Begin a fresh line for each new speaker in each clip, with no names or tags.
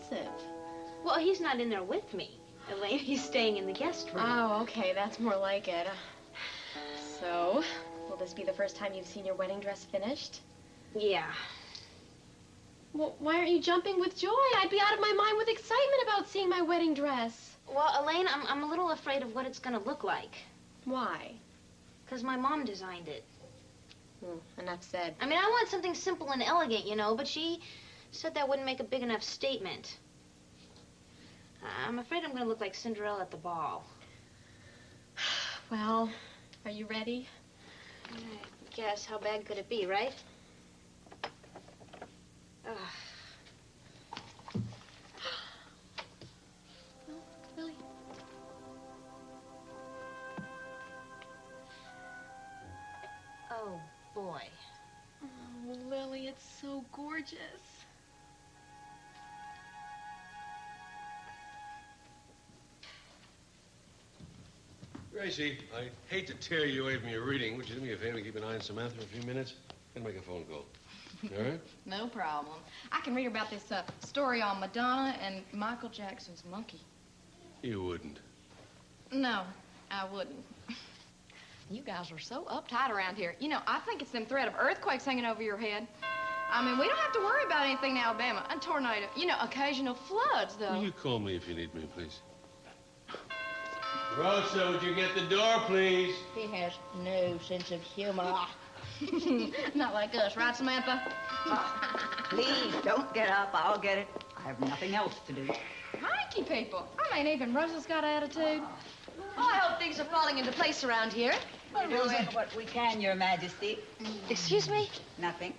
expensive.
Well, he's not in there with me. Elaine, he's staying in the guest room.
Oh, okay, that's more like it. So, will this be the first time you've seen your wedding dress finished?
Yeah.
Well, why aren't you jumping with joy? I'd be out of my mind with excitement about seeing my wedding dress.
Well, Elaine, I'm a little afraid of what it's going to look like.
Why?
Because my mom designed it.
Enough said.
I mean, I want something simple and elegant, you know, but she said that wouldn't make a big enough statement. I'm afraid I'm going to look like Cinderella at the ball.
Well, are you ready?
I guess. How bad could it be, right?
Lily.
Oh, boy.
Oh, Lily, it's so gorgeous.
Gréйsi, I hate to tear you away from your reading. Would you do me a favor and keep an eye on Samantha for a few minutes? I'm gonna make a phone call. All right?
No problem. I can read about this story on Madonna and Michael Jackson's monkey.
You wouldn't.
No, I wouldn't. You guys are so uptight around here. You know, I think it's them threat of earthquakes hanging over your head. I mean, we don't have to worry about anything in Alabama. A tornado, you know, occasional floods, though.
Will you call me if you need me, please? Rosa, would you get the door, please?
He has no sense of humor.
Not like us, right, Samantha?
Please, don't get up. I'll get it. I have nothing else to do.
Cranky people. I mean, even Rosa's got attitude.
Oh, I hope things are falling into place around here.
We're doing what we can, Your Majesty.
Excuse me?
Nothing.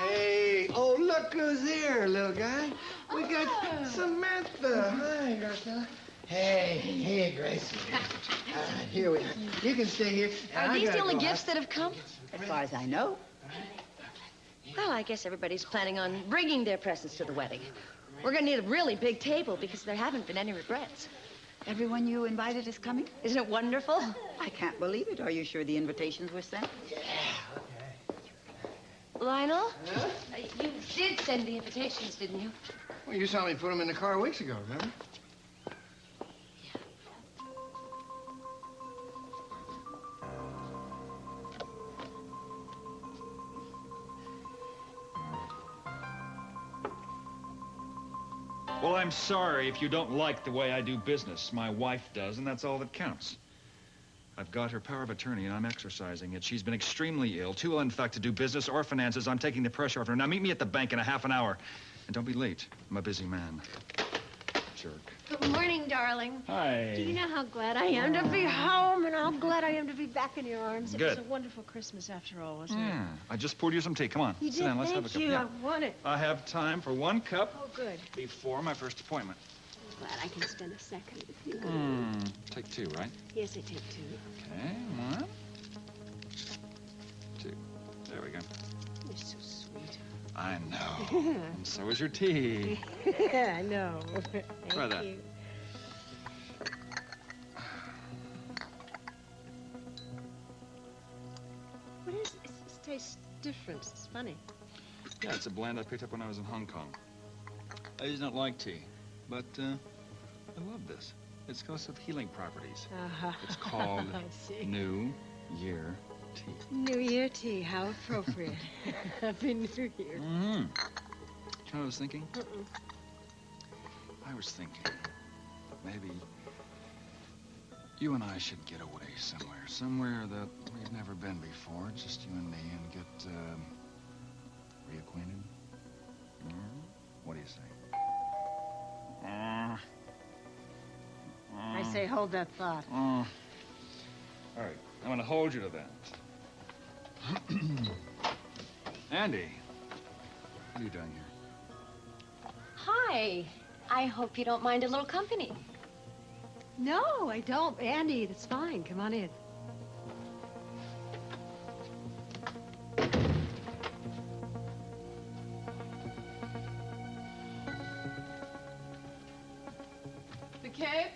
Hey, oh, look who's here, little guy. We got Samantha. Hi, Garcella. Hey, Gréйsi. Here we are. You can stay here.
Are these the only gifts that have come?
As far as I know.
Well, I guess everybody's planning on bringing their presents to the wedding. We're going to need a really big table because there haven't been any regrets.
Everyone you invited is coming?
Isn't it wonderful?
I can't believe it. Are you sure the invitations were sent?
Yeah, okay.
Lionel?
Huh?
You did send the invitations, didn't you?
Well, you saw me put them in the car weeks ago, remember?
Well, I'm sorry if you don't like the way I do business. My wife does, and that's all that counts. I've got her power of attorney, and I'm exercising it. She's been extremely ill, too ill, in fact, to do business or finances. I'm taking the pressure off her. Now, meet me at the bank in a half an hour. And don't be late. I'm a busy man. Jerk.
Good morning, darling.
Hi.
Do you know how glad I am to be home and how glad I am to be back in your arms? It
Good.
was a wonderful Christmas after all, wasn't
Yeah. I just poured you some tea. Come on.
it? You
Sit
did?
down. Let's have a
Thank
cup.
you.
Yeah.
I want it.
I have time for one cup
Oh, good.
before my first appointment.
I'm glad I can spend a second with you.
Take two, right?
Yes, I take two.
Okay, 1, 2. There we go.
You're so sweet.
I know. And so is your tea.
I know. Thank
Try that.
you. What is this? This tastes different. It's funny.
Yeah, it's a blend I picked up when I was in Hong Kong. I just don't like tea, but I love this. It's got of healing properties. It's called
I see.
New Year Tea.
New Year tea. How appropriate. Happy New Year.
Mm-hmm. You know what I was thinking? I was thinking maybe you and I should get away somewhere that we've never been before, just you and me, and get reacquainted. What do you say?
I say hold that thought.
All right, I'm gonna hold you to that. Andy, what are you doing here?
Hi. I hope you don't mind a little company.
No, I don't. Andy, that's fine. Come on in.
The cake?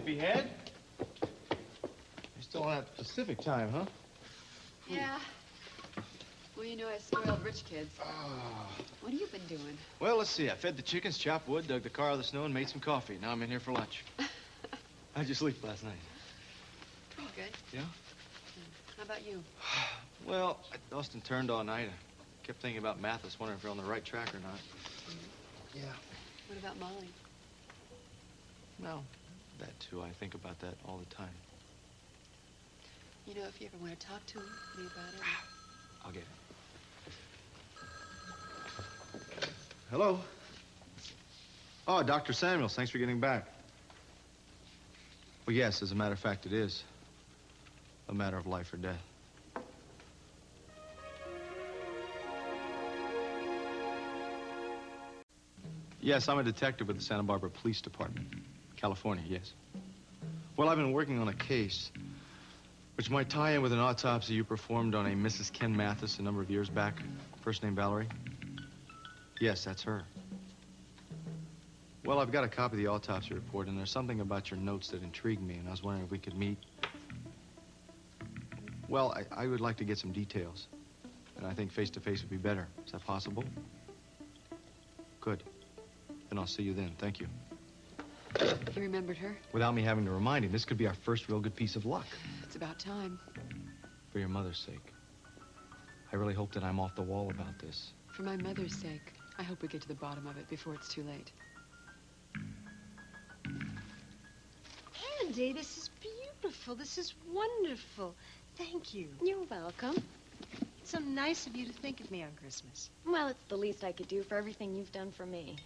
sleepyhead. You're still on that Pacific time, huh?
Yeah. Well, you know I spoiled rich kids. What have you been doing?
Well, let's see. I fed the chickens, chopped wood, dug the car out of the snow, and made some coffee. Now I'm in here for lunch. How'd you sleep last night?
Pretty good.
Yeah?
How about you?
Well, I tossed and turned all night. I kept thinking about Mathis, wondering if you're on the right track or not. Yeah.
What about Molly?
Well, that too. I think about that all the time.
You know, if you ever want to talk to me about it.
I'll get it. Hello? Oh, Dr. Samuels, thanks for getting back. Well, yes, as a matter of fact, it is a matter of life or death. Yes, I'm a detective with the Santa Barbara Police Department. California, yes. Well, I've been working on a case which might tie in with an autopsy you performed on a Mrs. Ken Mathis a number of years back. First name Valerie? Yes, that's her. Well, I've got a copy of the autopsy report, and there's something about your notes that intrigued me, and I was wondering if we could meet. Well, I would like to get some details, and I think face-to-face would be better. Is that possible? Good. Then I'll see you then. Thank you.
You remembered her?
Without me having to remind him, this could be our first real good piece of luck.
It's about time.
For your mother's sake. I really hope that I'm off the wall about this.
For my mother's sake, I hope we get to the bottom of it before it's too late.
Andy, this is beautiful. This is wonderful. Thank you.
You're welcome.
It's so nice of you to think of me on Christmas.
Well, it's the least I could do for everything you've done for me.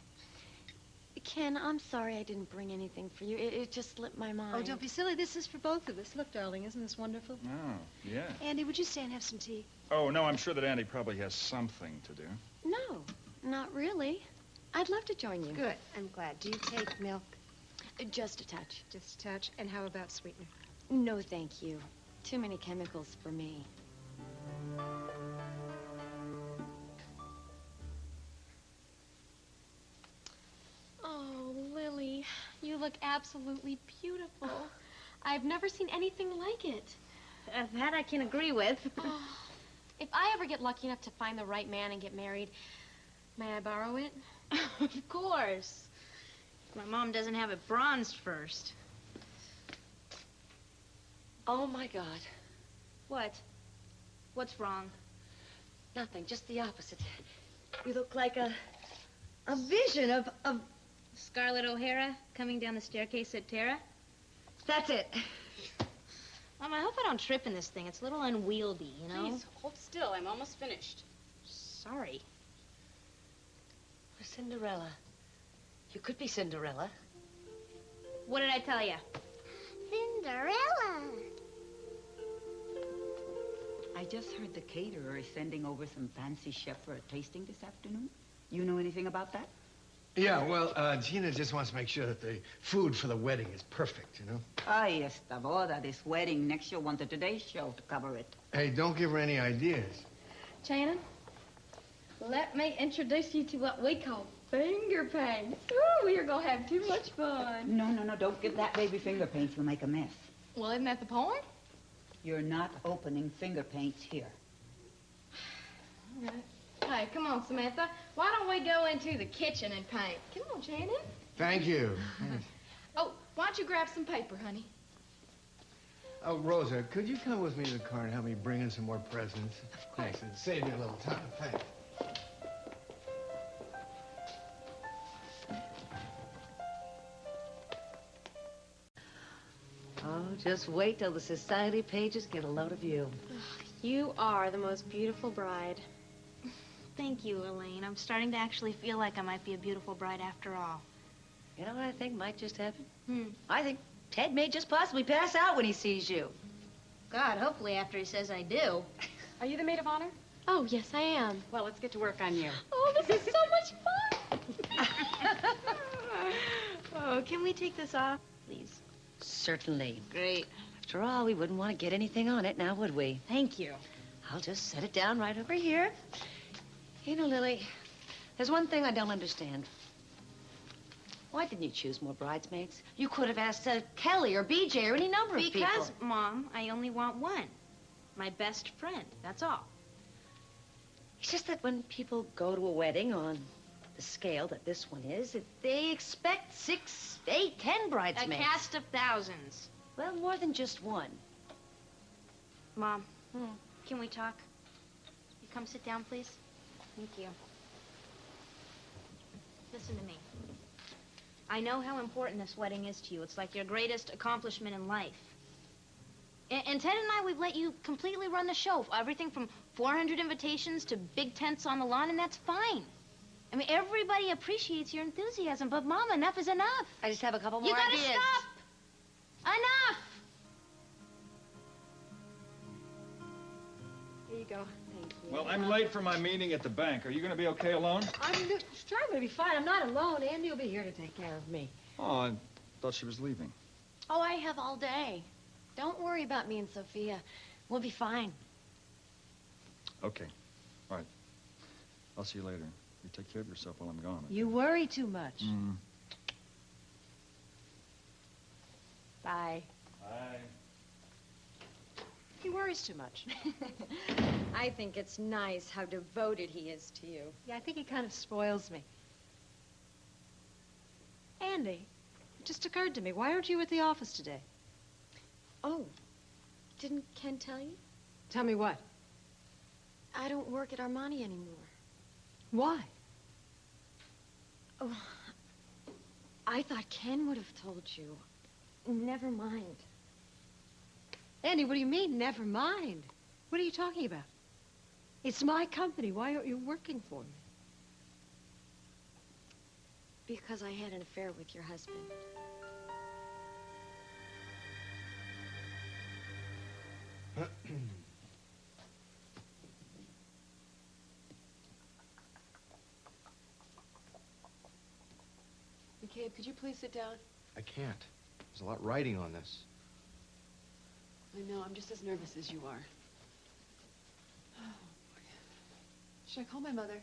Ken, I'm sorry I didn't bring anything for you. It just slipped my mind.
Oh, don't be silly. This is for both of us. Look, darling, isn't this wonderful?
Oh, yeah.
Andy, would you stay and have some tea?
Oh, no, I'm sure that Andy probably has something to do.
No, not really. I'd love to join you.
Good. I'm glad. Do you take milk?
Just a touch.
Just a touch. And how about sweetener?
No, thank you. Too many chemicals for me.
Oh, Lily, you look absolutely beautiful. I've never seen anything like it.
That I can agree with.
Oh, if I ever get lucky enough to find the right man and get married, may I borrow it?
Of course. My mom doesn't have it bronzed first.
Oh, my God.
What? What's wrong?
Nothing, just the opposite. You look like a vision of...
Scarlett O'Hara coming down the staircase at Tara?
That's it.
Mom, I hope I don't trip in this thing. It's a little unwieldy, you know?
Please, hold still. I'm almost finished.
Sorry.
Cinderella. You could be Cinderella.
What did I tell you?
Cinderella.
I just heard the caterer is sending over some fancy chef for a tasting this afternoon. You know anything about that?
Yeah, well, Gina just wants to make sure that the food for the wedding is perfect, you know?
Ay, esta boda, this wedding. Next she'll want the Today Show to cover it.
Hey, don't give her any ideas.
Shannon, let me introduce you to what we call finger paints. Ooh, we are going to have too much fun.
No, don't give that baby finger paints. You'll make a mess.
Well, isn't that the point?
You're not opening finger paints here.
All right. Hey, come on, Samantha. Why don't we go into the kitchen and paint? Come on, Shannon.
Thank you.
Oh, why don't you grab some paper, honey?
Oh, Rosa, could you come with me to the car and help me bring in some more presents? Of course. Thanks, and save me a little time. Thanks.
Oh, just wait till the society pages get a load of you.
You are the most beautiful bride.
Thank you, Elaine. I'm starting to actually feel like I might be a beautiful bride after all.
You know what I think might just happen?
Hmm.
I think Ted may just possibly pass out when he sees you.
God, hopefully after he says I do.
Are you the maid of honor?
Oh, yes, I am.
Well, let's get to work on you.
Oh, this is so much fun.
Oh, can we take this off, please?
Certainly.
Great.
After all, we wouldn't want to get anything on it now, would we?
Thank you.
I'll just set it down right over here. You know, Lily, there's one thing I don't understand. Why didn't you choose more bridesmaids? You could have asked Kelly or BJ or any number of people.
Because, Mom, I only want one. My best friend, that's all.
It's just that when people go to a wedding on the scale that this one is, they expect 6, 8, 10 bridesmaids.
A cast of thousands.
Well, more than just one.
Mom, can we talk? You come sit down, please? Thank you. Listen to me. I know how important this wedding is to you. It's like your greatest accomplishment in life. And Ted and I, we've let you completely run the show. Everything from 400 invitations to big tents on the lawn, and that's fine. I mean, everybody appreciates your enthusiasm, but Mom, enough is enough.
I just have a couple more
You gotta
ideas.
stop! Enough!
Here you go. Thank you.
Well, I'm late for my meeting at the bank. Are you going to be okay alone?
I'm sure I'm going to be fine. I'm not alone. Andy will be here to take care of me.
Oh, I thought she was leaving.
Oh, I have all day. Don't worry about me and Sophia. We'll be fine.
Okay. All right. I'll see you later. You take care of yourself while I'm gone.
You worry too much.
Bye.
Bye.
He worries too much.
I think it's nice how devoted he is to you.
Yeah, I think he kind of spoils me. Andy, it just occurred to me. Why aren't you at the office today?
Oh, didn't Ken tell you?
Tell me what?
I don't work at Armani anymore.
Why?
Oh, I thought Ken would have told you. Never mind.
Andy, what do you mean, never mind? What are you talking about? It's my company. Why aren't you working for me?
Because I had an affair with your husband.
McCabe, could you please sit down?
I can't. There's a lot riding on this.
I know, I'm just as nervous as you are. Oh, boy. Should I call my mother?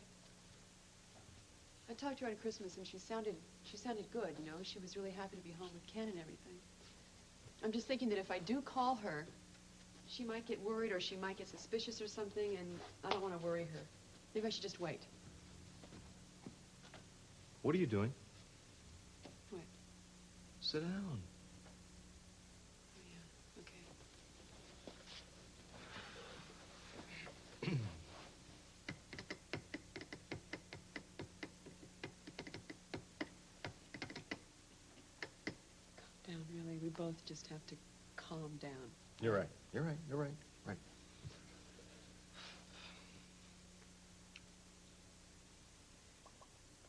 I talked to her on Christmas, and she sounded good, you know. She was really happy to be home with Ken and everything. I'm just thinking that if I do call her, she might get worried or she might get suspicious or something, and I don't want to worry her. Maybe I should just wait.
What are you doing?
What?
Sit down.
Oh, yeah. Okay. Calm down, really. We both just have to calm down.
You're right. You're right. You're right. Right.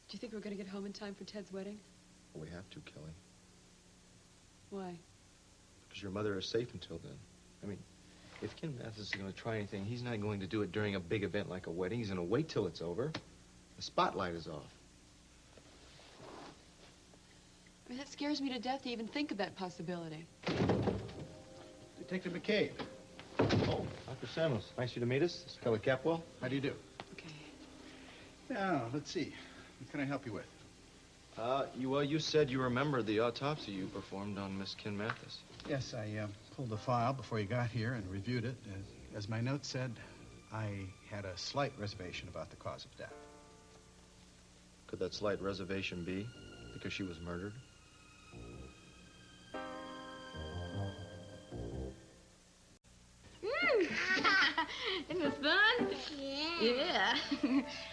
Do you think we're going to get home in time for Ted's wedding?
We have to, Kelly.
Why?
Because your mother is safe until then. I mean, if Ken Mathis is going to try anything, he's not going to do it during a big event like a wedding. He's going to wait till it's over. The spotlight is off.
I mean, that scares me to death to even think of that possibility.
Detective McCabe.
Oh, Dr. Samuels. Nice you to meet us. This is Kelly Capwell.
How do you do?
Okay.
Now, let's see. What can I help you with?
You said you remember the autopsy you performed on Miss Ken Mathis.
Yes, I pulled the file before you got here and reviewed it. As my note said, I had a slight reservation about the cause of death.
Could that slight reservation be because she was murdered?
Isn't this fun? Yeah.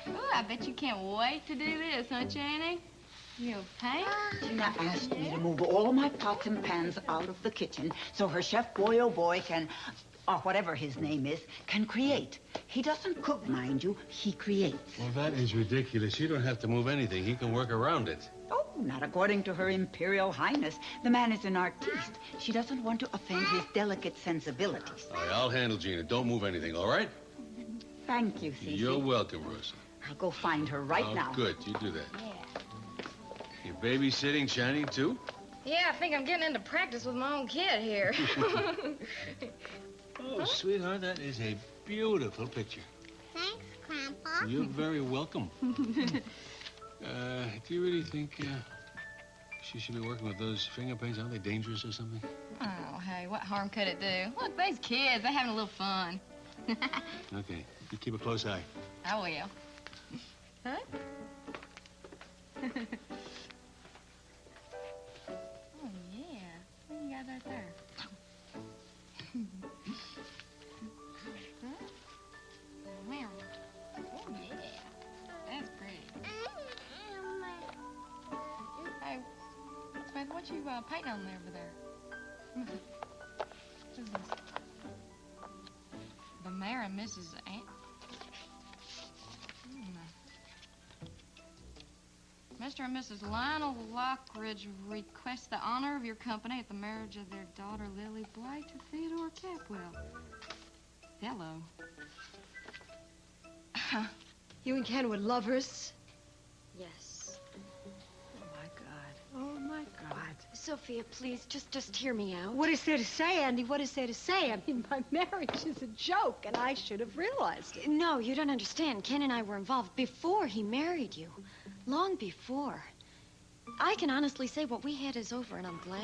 Oh, I bet you can't wait to do this, huh, Channing? You'll paint?
Tina asked me to move all of my pots and pans out of the kitchen so her chef boy, oh boy, can, or whatever his name is, can create. He doesn't cook, mind you. He creates.
Well, that is ridiculous. You don't have to move anything. He can work around it.
Oh, not according to her Imperial Highness. The man is an artiste. She doesn't want to offend his delicate sensibilities.
All right, I'll handle Gina. Don't move anything, all right?
Thank you, Cece.
You're welcome, Rosa.
I'll go find her right now.
Good. You do that.
Yeah.
You're babysitting Channing, too?
Yeah, I think I'm getting into practice with my own kid here.
Oh, sweetheart, that is a beautiful picture.
Thanks, Grandpa.
You're very welcome. Do you really think She should be working with those finger paints. Aren't they dangerous or something?
Oh, hey, what harm could it do? Look, these kids, they're having a little fun.
Okay. You keep a close eye.
I will. Huh? Oh, yeah. What you got right there? Huh? Wow. Oh, yeah. That's pretty. Hey, Smith, what you painting on there over there? What is this? The Mayor and Mrs. Mr. and Mrs. Lionel Lockridge request the honor of your company at the marriage of their daughter, Lily Blight, to Theodore Capwell. Hello.
You and Ken were lovers?
Yes.
Oh, my God. Oh, my God.
Sophia, please, just hear me out.
What is there to say, Andy? What is there to say? I mean, my marriage is a joke, and I should have realized it.
No, you don't understand. Ken and I were involved before he married you. Long before. I can honestly say what we had is over, and I'm glad.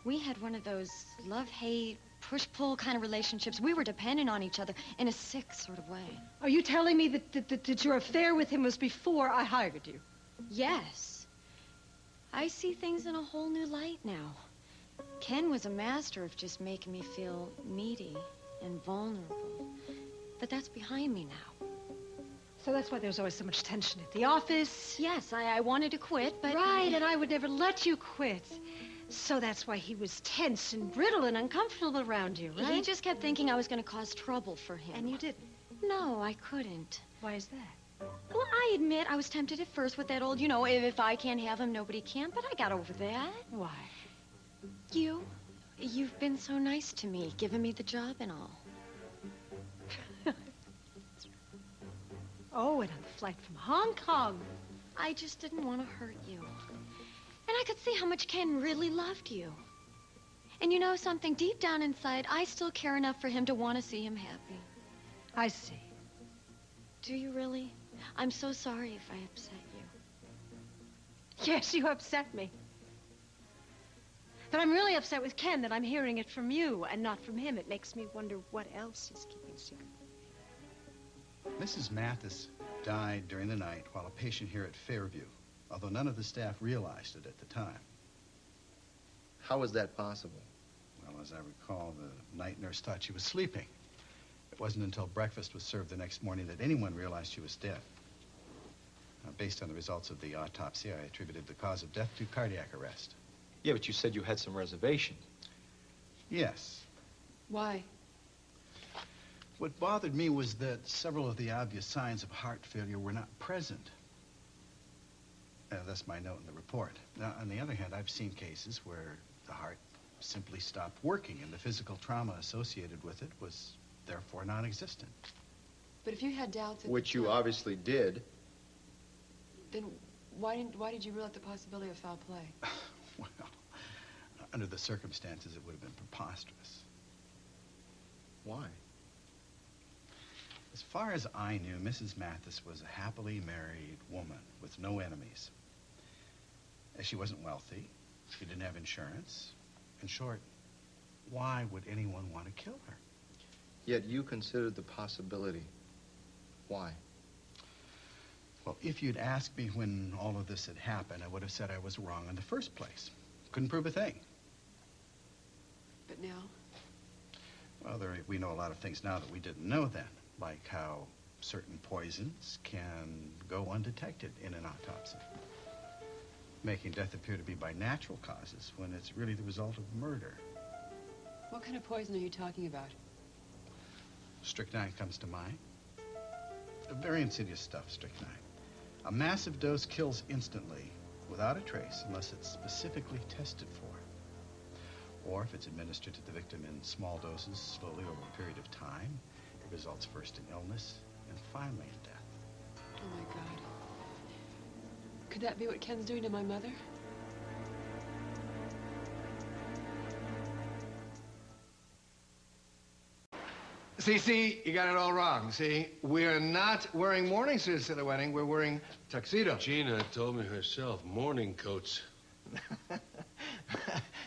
We had one of those love-hate, push-pull kind of relationships. We were dependent on each other in a sick sort of way.
Are you telling me that your affair with him was before I hired you?
Yes. I see things in a whole new light now. Ken was a master of just making me feel needy and vulnerable. But that's behind me now.
So that's why there's always so much tension at the office.
Yes, I wanted to quit, but...
Right, and I would never let you quit. So that's why he was tense and brittle and uncomfortable around you, right?
He just kept thinking I was going to cause trouble for him.
And you didn't?
No, I couldn't.
Why is that?
Well, I admit I was tempted at first with that old, if I can't have him, nobody can, but I got over that.
Why?
You've been so nice to me, giving me the job and all.
Oh, and on the flight from Hong Kong.
I just didn't want to hurt you. And I could see how much Ken really loved you. And you know something, deep down inside, I still care enough for him to want to see him happy.
I see.
Do you really? I'm so sorry if I upset you.
Yes, you upset me. But I'm really upset with Ken that I'm hearing it from you and not from him. It makes me wonder what else he's keeping secret.
Mrs. Mathis died during the night while a patient here at Fairview, although none of the staff realized it at the time.
How was that possible?
Well, as I recall, the night nurse thought she was sleeping. It wasn't until breakfast was served the next morning that anyone realized she was dead. Based on the results of the autopsy, I attributed the cause of death to cardiac arrest.
Yeah, but you said you had some reservation.
Yes.
Why?
What bothered me was that several of the obvious signs of heart failure were not present. That's my note in the report. Now, on the other hand, I've seen cases where the heart simply stopped working and the physical trauma associated with it was therefore non-existent.
But if you had doubts...
Which you obviously did.
Then why did you rule out the possibility of foul play?
Well, under the circumstances, it would have been preposterous.
Why?
As far as I knew, Mrs. Mathis was a happily married woman with no enemies. She wasn't wealthy. She didn't have insurance. In short, why would anyone want to kill her?
Yet you considered the possibility. Why?
Well, if you'd asked me when all of this had happened, I would have said I was wrong in the first place. Couldn't prove a thing.
But now?
Well, we know a lot of things now that we didn't know then, like how certain poisons can go undetected in an autopsy, making death appear to be by natural causes when it's really the result of murder.
What kind of poison are you talking about?
Strychnine comes to mind. Very insidious stuff, strychnine. A massive dose kills instantly, without a trace, unless it's specifically tested for. Or if it's administered to the victim in small doses, slowly over a period of time, it results first in illness and finally in death.
Oh, my God. Could that be what Ken's doing to my mother?
See, you got it all wrong, see? We're not wearing morning suits at the wedding. We're wearing tuxedos.
Gina told me herself, morning coats.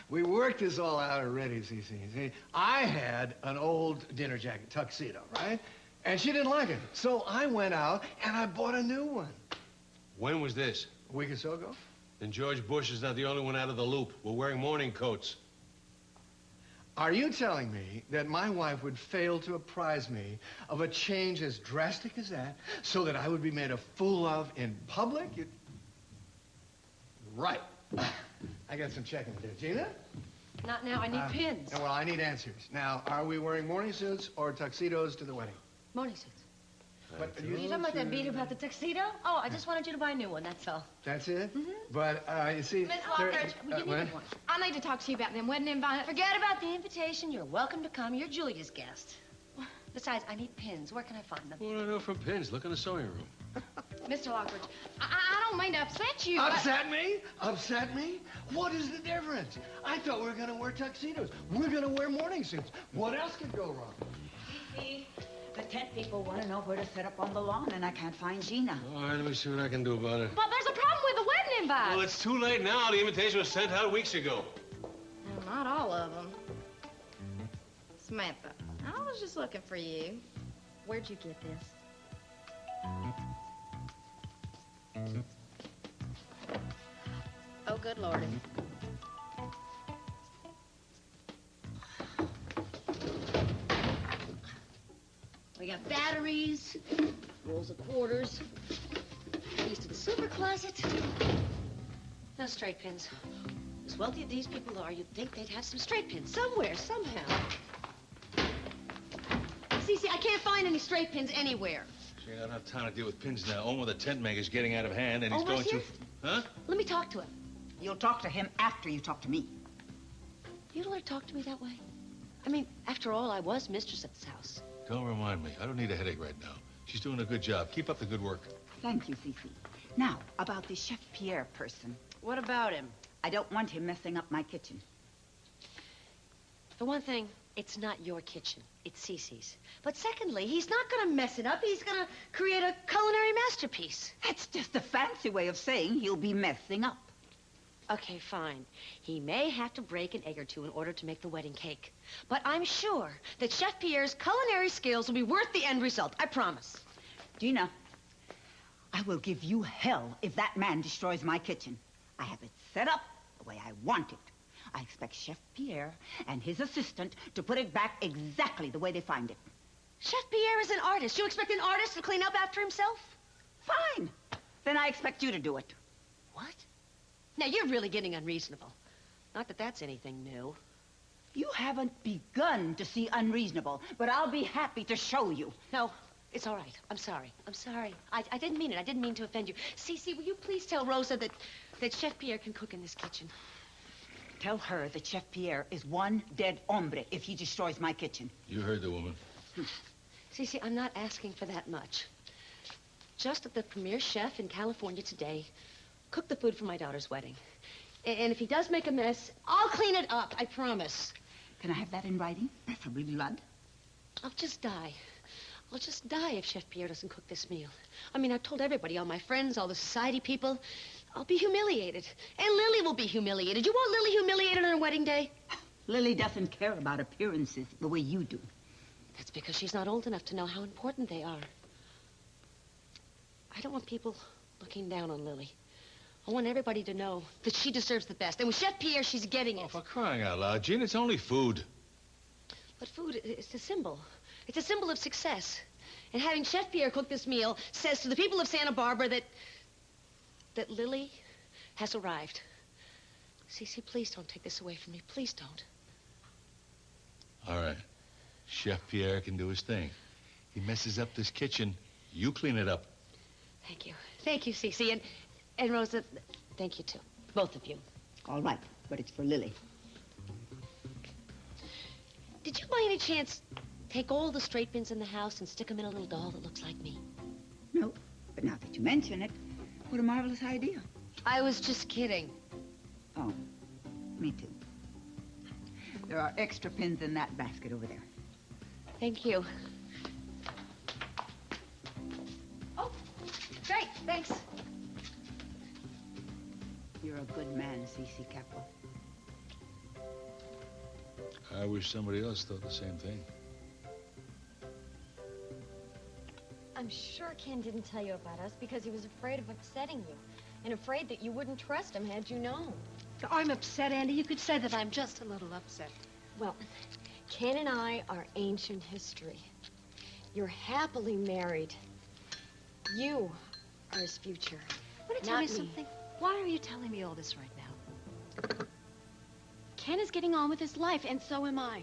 We worked this all out already, Cece. See, I had an old dinner jacket, tuxedo, right? And she didn't like it. So I went out and I bought a new one.
When was this?
A week or so ago.
And George Bush is not the only one out of the loop. We're wearing morning coats.
Are you telling me that my wife would fail to apprise me of a change as drastic as that so that I would be made a fool of in public? Right. I got some checking to do. Gina?
Not now. I need pins.
Well, I need answers. Now, are we wearing morning suits or tuxedos to the wedding?
Morning suits.
But
You talking about that beat about the tuxedo? Oh, I just wanted you to buy a new one, that's all.
That's it? Mm-hmm. But, you see...
Miss Lockridge,
give me one.
I need to talk to you about them wedding invites.
Forget about the invitation. You're welcome to come. You're Julia's guest. Besides, I need pins. Where can I find them?
What do I know from pins? Look in the sewing room.
Mr. Lockridge, I don't mean to upset you,
Upset me? Upset me? What is the difference? I thought we were going to wear tuxedos. We're going to wear morning suits. What else could go wrong?
See, the tent people want to know where to set up on the lawn, and I can't find Gina.
All right, let me see what I can do about it.
But there's a problem with the wedding invites.
Well, it's too late now. The invitation was sent out weeks ago.
Well, not all of them. Samantha, I was just looking for you.
Where'd you get this?
Oh, good Lordy.
We got batteries, rolls of quarters, keys to the silver closet. No straight pins. As wealthy as these people are, you'd think they'd have some straight pins somewhere, somehow. Cece, I can't find any straight pins anywhere.
See, I don't have time to deal with pins now. Omar, the tent maker's getting out of hand, and he's
Omar's
going
here?
to... Huh?
Let me talk to him.
You'll talk to him after you talk to me.
You don't want to talk to me that way? I mean, after all, I was mistress at this house.
Don't remind me. I don't need a headache right now. She's doing a good job. Keep up the good work.
Thank you, Cece. Now, about this Chef Pierre person.
What about him?
I don't want him messing up my kitchen.
For one thing, it's not your kitchen. It's Cece's. But secondly, he's not going to mess it up. He's going to create a culinary masterpiece.
That's just a fancy way of saying he'll be messing up.
Okay, fine. He may have to break an egg or two in order to make the wedding cake. But I'm sure that Chef Pierre's culinary skills will be worth the end result. I promise.
Gina, I will give you hell if that man destroys my kitchen. I have it set up the way I want it. I expect Chef Pierre and his assistant to put it back exactly the way they find it.
Chef Pierre is an artist. You expect an artist to clean up after himself?
Fine. Then I expect you to do it.
What? Now, you're really getting unreasonable. Not that that's anything new.
You haven't begun to see unreasonable, but I'll be happy to show you.
No, it's all right. I'm sorry. I'm sorry. I didn't mean it. I didn't mean to offend you. Cece, will you please tell Rosa that Chef Pierre can cook in this kitchen?
Tell her that Chef Pierre is one dead hombre if he destroys my kitchen.
You heard the woman.
Cece, I'm not asking for that much. Just that the premier chef in California today cooked the food for my daughter's wedding. And if he does make a mess, I'll clean it up, I promise.
Can I have that in writing? Preferably blood.
I'll just die. I'll just die if Chef Pierre doesn't cook this meal. I mean, I've told everybody, all my friends, all the society people. I'll be humiliated. And Lily will be humiliated. You want Lily humiliated on her wedding day?
Lily doesn't care about appearances the way you do.
That's because she's not old enough to know how important they are. I don't want people looking down on Lily. I want everybody to know that she deserves the best. And with Chef Pierre, she's getting it.
Oh, for crying out loud, Gene, it's only food.
But food is a symbol. It's a symbol of success. And having Chef Pierre cook this meal says to the people of Santa Barbara that Lily has arrived. Cece, please don't take this away from me. Please don't.
All right. Chef Pierre can do his thing. He messes up this kitchen. You clean it up.
Thank you. Thank you, Cece. And Rosa, thank you, too. Both of you.
All right, but it's for Lily.
Did you by any chance take all the straight pins in the house and stick them in a little doll that looks like me?
No, but now that you mention it, what a marvelous idea.
I was just kidding.
Oh, me too. There are extra pins in that basket over there.
Thank you. Oh, great, thanks.
You're a good man, C.C. Capo.
I wish somebody else thought the same thing.
I'm sure Ken didn't tell you about us because he was afraid of upsetting you and afraid that you wouldn't trust him had you known.
I'm upset, Andy. You could say that I'm just a little upset.
Well, Ken and I are ancient history. You're happily married. You are his future.
Want to tell me something? Why are you telling me all this right now?
Ken is getting on with his life, and so am I.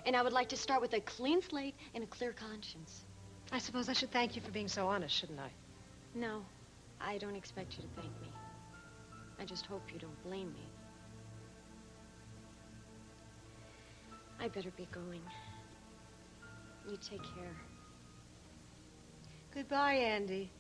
And I would like to start with a clean slate and a clear conscience.
I suppose I should thank you for being so honest, shouldn't I?
No, I don't expect you to thank me. I just hope you don't blame me. I better be going. You take care.
Goodbye, Andy.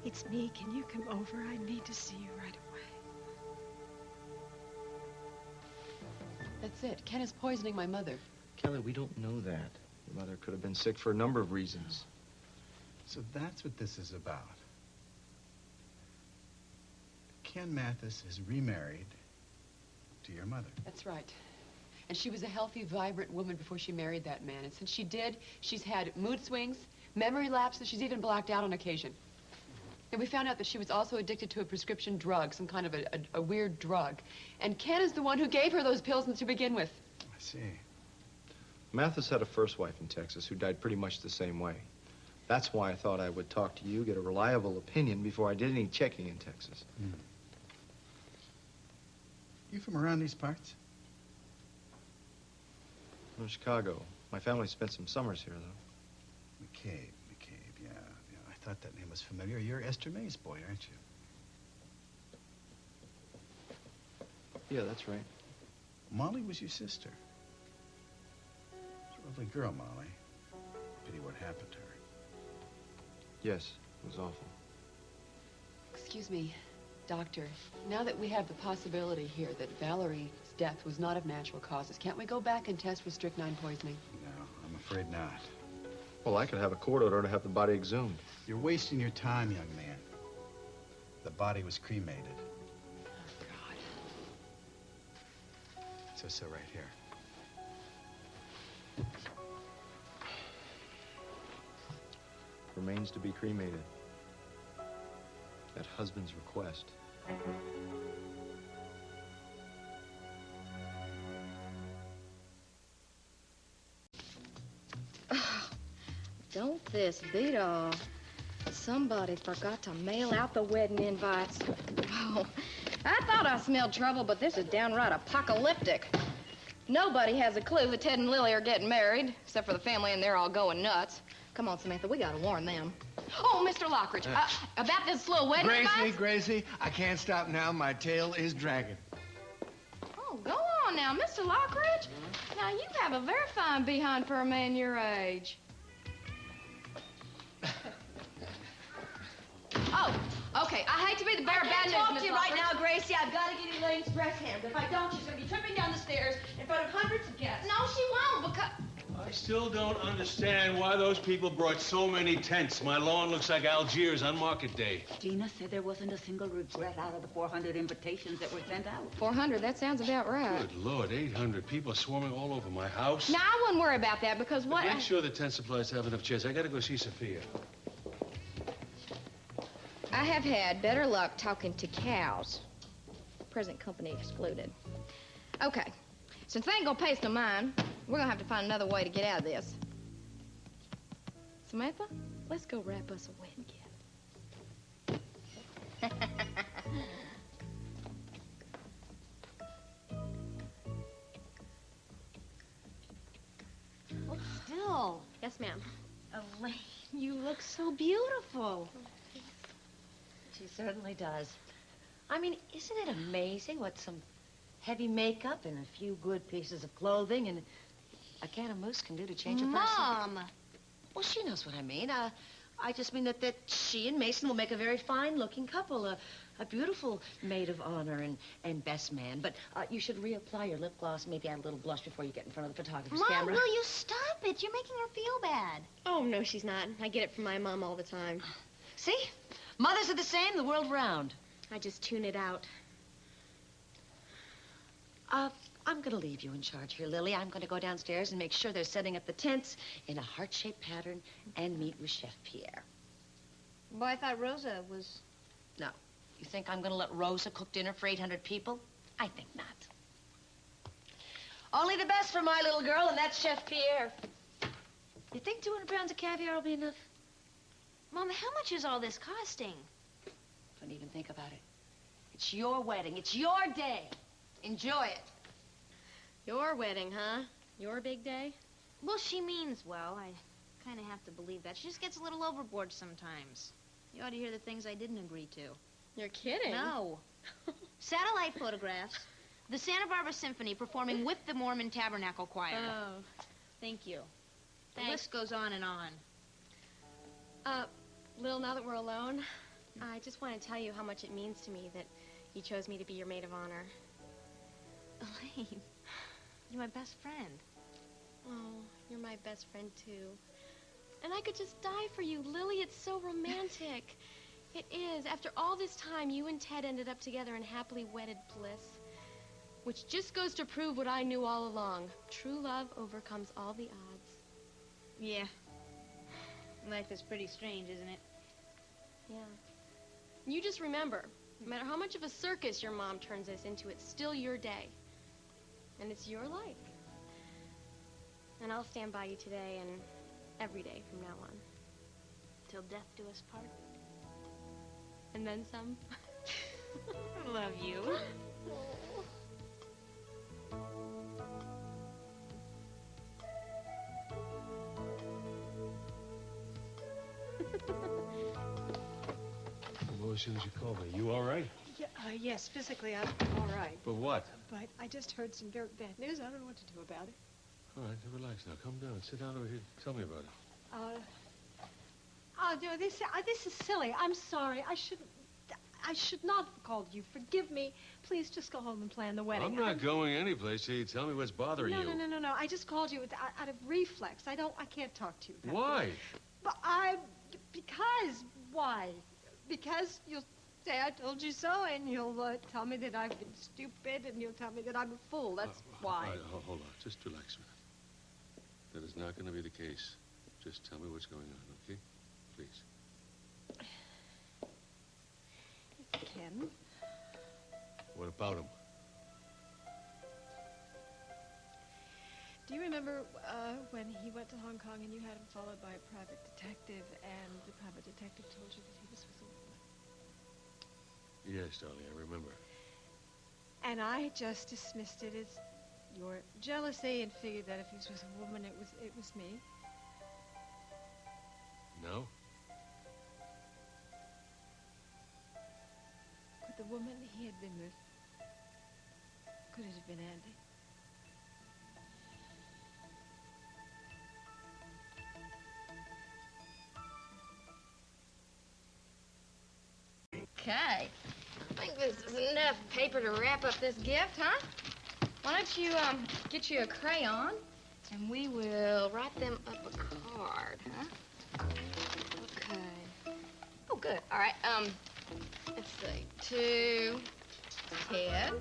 It's me. Can you come over? I need to see you right away.
That's it. Ken is poisoning my mother.
Kelly, we don't know that. Your mother could have been sick for a number of reasons.
So that's what this is about. Ken Mathis is remarried to your mother.
That's right. And she was a healthy, vibrant woman before she married that man. And since she did, she's had mood swings, memory lapses, she's even blacked out on occasion. And we found out that she was also addicted to a prescription drug, some kind of a weird drug. And Ken is the one who gave her those pills to begin with.
I see.
Mathis had a first wife in Texas who died pretty much the same way. That's why I thought I would talk to you, get a reliable opinion before I did any checking in Texas.
You from around these parts?
From Chicago. My family spent some summers here, though.
McCabe, yeah. I thought that name was familiar. You're Esther May's boy, aren't you?
Yeah, that's right.
Molly was your sister. She's a lovely girl, Molly. Pity what happened to her.
Yes, it was awful.
Excuse me, doctor. Now that we have the possibility here that Valerie's death was not of natural causes, can't we go back and test for strychnine poisoning?
No, I'm afraid not.
Well, I could have a court order to have the body exhumed.
You're wasting your time, young man. The body was cremated.
Oh, God.
So right here.
Remains to be cremated. At husband's request.
Don't this beat all? Somebody forgot to mail out the wedding invites. Oh, I thought I smelled trouble, but this is downright apocalyptic. Nobody has a clue that Ted and Lily are getting married, except for the family, and they're all going nuts. Come on, Samantha, we gotta warn them. Oh, Mr. Lockridge, about this little wedding invites?
Gréйси, I can't stop now. My tail is dragging.
Oh, go on now, Mr. Lockridge. Now, you have a very fine behind for a man your age. Oh, okay. I hate to be the bearer of bad news,
I can't talk
Miss
to you right
Lockridge.
now, Gréйsi. I've got to give you Elaine's dress hand. If I don't, she's going to be tripping down the stairs in front of hundreds of guests.
No, she won't, because...
I still don't understand why those people brought so many tents. My lawn looks like Algiers on market day.
Gina said there wasn't a single regret out of the 400 invitations that were sent out.
400, that sounds about right.
Good Lord, 800 people swarming all over my house.
Now, I wouldn't worry about that, because what...
Make sure the tent supplies have enough chairs. I gotta go see Sophia.
I have had better luck talking to cows. Present company excluded. Okay. Since they ain't gonna pay us no mind, we're gonna have to find another way to get out of this. Samantha, let's go wrap us a wedding gift.
looks so beautiful.
She certainly does. I mean, isn't it amazing what some heavy makeup and a few good pieces of clothing and a can of mousse can do to change a person?
Mom!
Well, she knows what I mean. I just mean that she and Mason will make a very fine-looking couple, a beautiful maid of honor and best man. But you should reapply your lip gloss, maybe add a little blush before you get in front of the photographer's
Mom,
camera.
will you stop it? You're making her feel bad.
Oh, no, she's not. I get it from my mom all the time.
See? Mothers are the same the world round.
I just tune it out.
I'm going to leave you in charge here, Lily. I'm going to go downstairs and make sure they're setting up the tents in a heart-shaped pattern and meet with Chef Pierre.
Well, I thought Rosa was...
No. You think I'm going to let Rosa cook dinner for 800 people? I think not. Only the best for my little girl, and that's Chef Pierre. You think 200 pounds of caviar will be enough?
Mom, how much is all this costing?
Don't even think about it. It's your wedding. It's your day. Enjoy it.
Your wedding, huh? Your big day?
Well, she means well. I kind of have to believe that. She just gets a little overboard sometimes. You ought to hear the things I didn't agree to.
You're kidding.
No. Satellite photographs. The Santa Barbara Symphony performing with the Mormon Tabernacle Choir.
Oh.
Thank you. The
Thanks.
list goes on and on.
Lil, now that we're alone, I just want to tell you how much it means to me that you chose me to be your maid of honor.
Elaine, you're my best friend.
Oh, you're my best friend, too. And I could just die for you, Lily. It's so romantic. It is. After all this time, you and Ted ended up together in happily wedded bliss. Which just goes to prove what I knew all along. True love overcomes all the odds.
Yeah. Life is pretty strange, isn't it?
Yeah. You just remember, no matter how much of a circus your mom turns us into, it's still your day. And it's your life. And I'll stand by you today and every day from now on.
Till death do us part.
And then some.
I love you.
Well, as soon as you called me, you all right?
Yeah, yes, physically I'm all right.
But what?
But I just heard some very bad news. I don't know what to do about it.
All right, relax now. Come down. Sit down over here. Tell me about it.
No, this is silly. I'm sorry. I should not have called you. Forgive me. Please just go home and plan the wedding.
I'm not going anyplace till you tell me what's bothering you.
No. I just called you out of reflex. I can't talk to you.
Why?
But why? Because you'll say I told you so, and you'll tell me that I've been stupid, and you'll tell me that I'm a fool. That's why.
All right, hold on. Just relax, man. That is not going to be the case. Just tell me what's going on, okay? Please.
Ken?
What about him?
Do you remember when he went to Hong Kong and you had him followed by a private detective, and the private detective told you that he was with a woman?
Yes, darling, I remember.
And I just dismissed it as your jealousy and figured that if he was with a woman, it was me.
No?
Could the woman he had been with, could it have been Andy?
Okay. I think this is enough paper to wrap up this gift, huh? Why don't you, get you a crayon, and we will write them up a card, huh? Okay. Oh, good. All right, let's see. To Ted.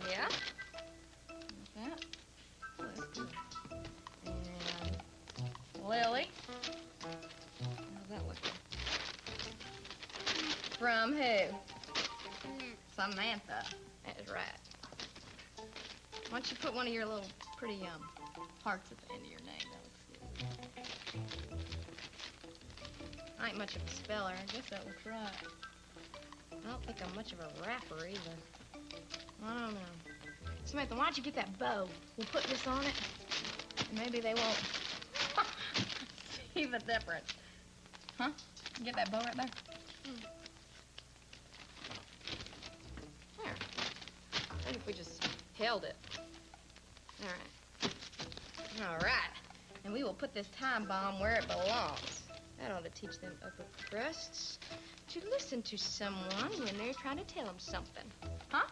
Yeah. Like that. And Lily. How's that look? From who? Samantha. That is right. Why don't you put one of your little pretty hearts at the end of your name? That looks good. I ain't much of a speller. I guess that looks right. I don't think I'm much of a rapper either. I don't know. Samantha, why don't you get that bow? We'll put this on it. And maybe they won't see the difference. Huh? You get that bow right there? There. Maybe if we just held it. All right. All right. And we will put this time bomb where it belongs. That ought to teach them upper crusts to listen to someone when they're trying to tell them something. Huh?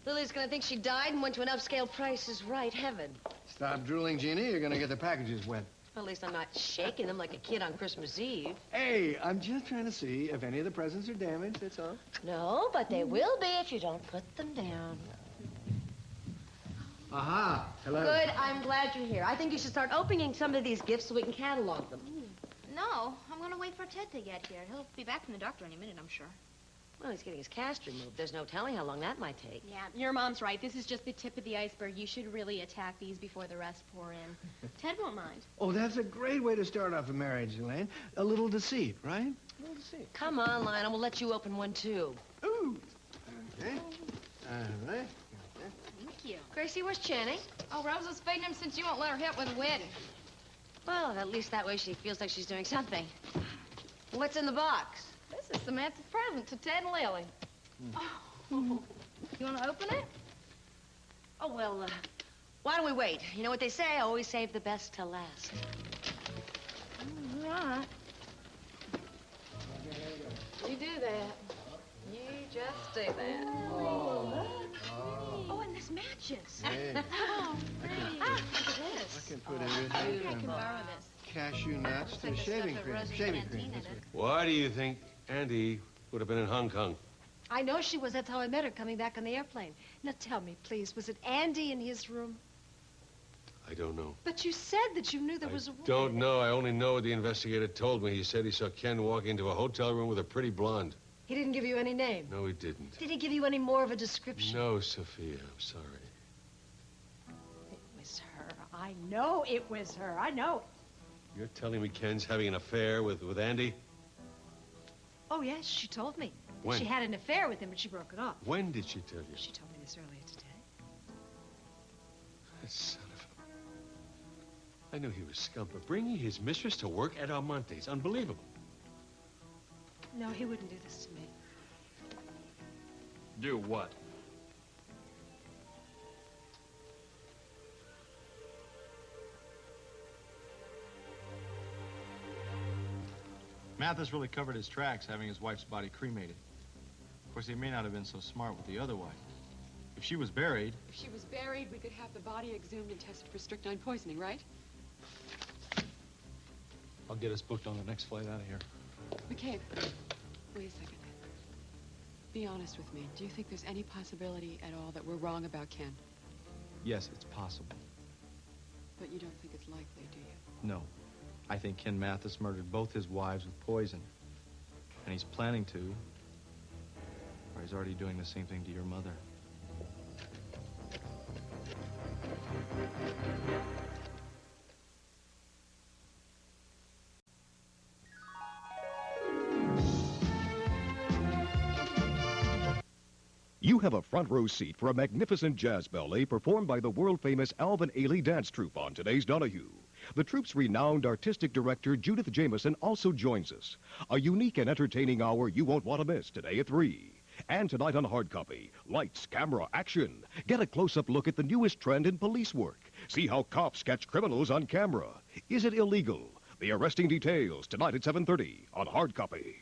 Lily's gonna think she died and went to an upscale Price is Right heaven.
Stop drooling, Jeannie. You're gonna get the packages wet.
Well, at least I'm not shaking them like a kid on Christmas Eve.
Hey, I'm just trying to see if any of the presents are damaged, that's all.
No, but they will be if you don't put them down.
Aha. Hello.
Good. I'm glad you're here. I think you should start opening some of these gifts so we can catalog them.
No, I'm gonna wait for Ted to get here. He'll be back from the doctor any minute, I'm sure.
Well, he's getting his cast removed. There's no telling how long that might take.
Yeah, your mom's right. This is just the tip of the iceberg. You should really attack these before the rest pour in. Ted won't mind.
Oh, that's a great way to start off a marriage, Elaine. A little deceit, right? A little deceit.
Come on, Lionel. We'll let you open one, too.
Ooh. Okay. All right.
Thank you.
Gracie, where's Channing?
Oh, Rosa's feeding him since you won't let her help with the wedding.
Well, at least that way she feels like she's doing something. What's in the box?
This is Samantha's present to Ted and Lily. Oh. You want to open it?
Oh, well, why don't we wait? You know what they say, always save the best till last.
All right. You do that. You just do that.
Oh, and this matches.
Hey.
Oh, great. Look at
I
this.
can put everything
I can
from
borrow this.
cashew nuts to shaving cream. Shaving cream. That's right.
Why do you think Andy would have been in Hong Kong?
I know she was. That's how I met her, coming back on the airplane. Now, tell me, please, was it Andy in his room?
I don't know.
But you said that you knew there was a woman.
Don't know. I only know what the investigator told me. He said he saw Ken walk into a hotel room with a pretty blonde.
He didn't give you any name?
No, he didn't.
Did he give you any more of a description?
No, Sophia, I'm sorry.
It was her. I know it was her. I know it.
You're telling me Ken's having an affair with Andy?
Oh, yes, she told me.
When?
She had an affair with him, but she broke it off.
When did she tell you?
She told me this earlier today.
That son of a... I knew he was scum, but bringing his mistress to work at Almonte's, unbelievable.
No, he wouldn't do this to me.
Do what?
Mathis really covered his tracks, having his wife's body cremated. Of course, he may not have been so smart with the other wife. If she was buried...
If she was buried, we could have the body exhumed and tested for strychnine poisoning, right?
I'll get us booked on the next flight out of here.
McCabe, wait a second. Be honest with me. Do you think there's any possibility at all that we're wrong about Ken?
Yes, it's possible.
But you don't think it's likely, do you?
No. I think Ken Mathis murdered both his wives with poison. And he's planning to. Or he's already doing the same thing to your mother.
You have a front row seat for a magnificent jazz ballet performed by the world-famous Alvin Ailey Dance Troupe on today's Donahue. The troupe's renowned artistic director, Judith Jameson, also joins us. A unique and entertaining hour you won't want to miss today at 3. And tonight on Hard Copy, lights, camera, action. Get a close-up look at the newest trend in police work. See how cops catch criminals on camera. Is it illegal? The arresting details tonight at 7:30 on Hard Copy.